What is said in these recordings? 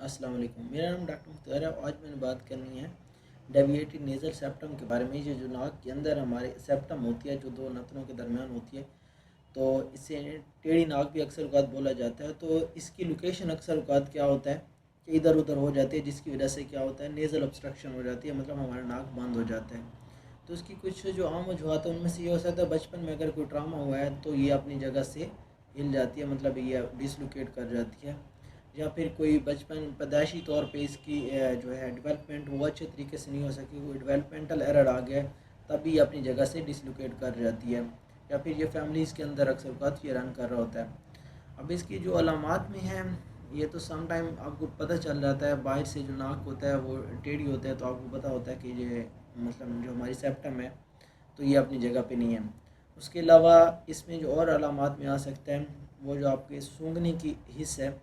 अस्सलाम वालेकुम। मेरा नाम डॉक्टर मुख्तार है। आज मैंने बात करनी है डेविएटेड नेज़ल सेप्टम के बारे में। ये जो नाक के अंदर हमारे सेप्टम होती है, जो दो नथनों के दरमियान होती है, तो इसे टेढ़ी नाक भी अक्सर औक़ात बोला जाता है। तो इसकी लोकेशन अक्सर औक़ात क्या होता है कि इधर उधर हो जाती है, जिसकी वजह से क्या होता है, नेज़ल ऑब्स्ट्रक्शन हो जाती है, मतलब हमारा नाक बंद हो जाता है। तो इसकी कुछ जो आम वजूहत है उनमें से ये हो सकता है बचपन में अगर कोई ट्रामा हुआ है तो ये अपनी जगह से हिल जाती है, मतलब ये डिसलोकेट कर जाती है। या फिर कोई बचपन पैदाइशी तौर पे इसकी जो है डेवलपमेंट वो अच्छे तरीके से नहीं हो सकी, कोई डेवलपमेंटल एरर आ गया तभी ये अपनी जगह से डिसलोकेट कर जाती है। या फिर ये फैमिलीज़ के अंदर अक्सर औक़ात ये रन कर रहा होता है। अब इसकी जो अलामात में है, ये तो सम टाइम आपको पता चल जाता है। बाहर से जो नाक होता है वो टेढ़ी होता है, तो आपको पता होता है कि ये मतलब जो हमारी सेप्टम है तो ये अपनी जगह पे नहीं है। उसके अलावा इसमें जो और अलामात में आ सकता है, वो जो आपके सूंघने की हिस्स है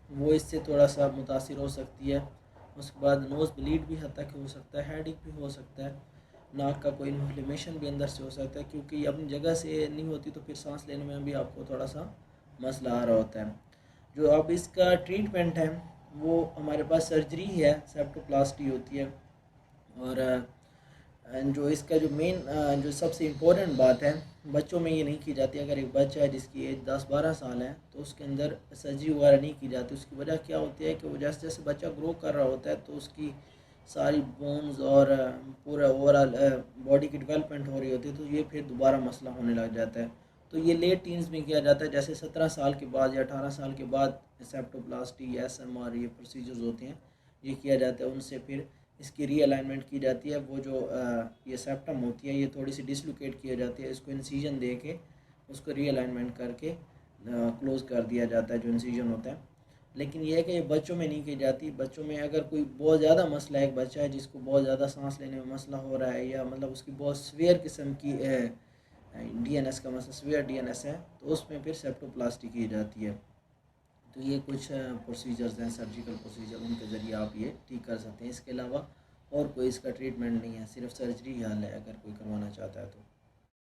वो इससे थोड़ा सा मुतासिर हो सकती है। उसके बाद नोज़ ब्लीड भी हद तक हो सकता है, हेडेक भी हो सकता है, नाक का कोई इन्फ्लेमेशन भी अंदर से हो सकता है, क्योंकि ये अपनी जगह से नहीं होती तो फिर सांस लेने में भी आपको थोड़ा सा मसला आ रहा होता है। जो अब इसका ट्रीटमेंट है वो हमारे पास सर्जरी है, सेप्टोप्लास्टी होती है। और जो इसका जो मेन जो सबसे इम्पोर्टेंट बात है, बच्चों में ये नहीं की जाती। अगर एक बच्चा है जिसकी एज 10-12 साल है तो उसके अंदर सर्जरी वगैरह नहीं की जाती। उसकी वजह क्या होती है कि वो जैसे जैसे बच्चा ग्रो कर रहा होता है तो उसकी सारी बोन्स और पूरा ओवरऑल बॉडी की डेवलपमेंट हो रही होती है, तो ये फिर दोबारा मसला होने लग जाता है। तो ये लेट टीन्स में किया जाता है, जैसे 17 साल के बाद या 18 साल के बाद सेप्टोप्लास्टी या SMR ये प्रोसीजर्स होते हैं, ये किया जाता है। उनसे फिर इसकी रीअलाइनमेंट की जाती है। वो जो ये सेप्टम होती है ये थोड़ी सी डिसलोकेट की जाती है, इसको इंसिजन दे के उसको रीअलाइनमेंट करके क्लोज़ कर दिया जाता है, जो इंसिजन होता है। लेकिन यह है कि ये बच्चों में नहीं की जाती। बच्चों में अगर कोई बहुत ज़्यादा मसला है, एक बच्चा है जिसको बहुत ज़्यादा सांस लेने में मसला हो रहा है, या मतलब उसकी बहुत सीवियर किस्म की DNS का मसला, सीवियर DNS है, तो उसमें फिर सेप्टोप्लास्टी की जाती है। तो ये कुछ प्रोसीजर्स हैं, सर्जिकल प्रोसीजर, उनके ज़रिए आप ये ठीक कर सकते हैं। इसके अलावा और कोई इसका ट्रीटमेंट नहीं है, सिर्फ सर्जरी ही हाल है अगर कोई करवाना चाहता है तो।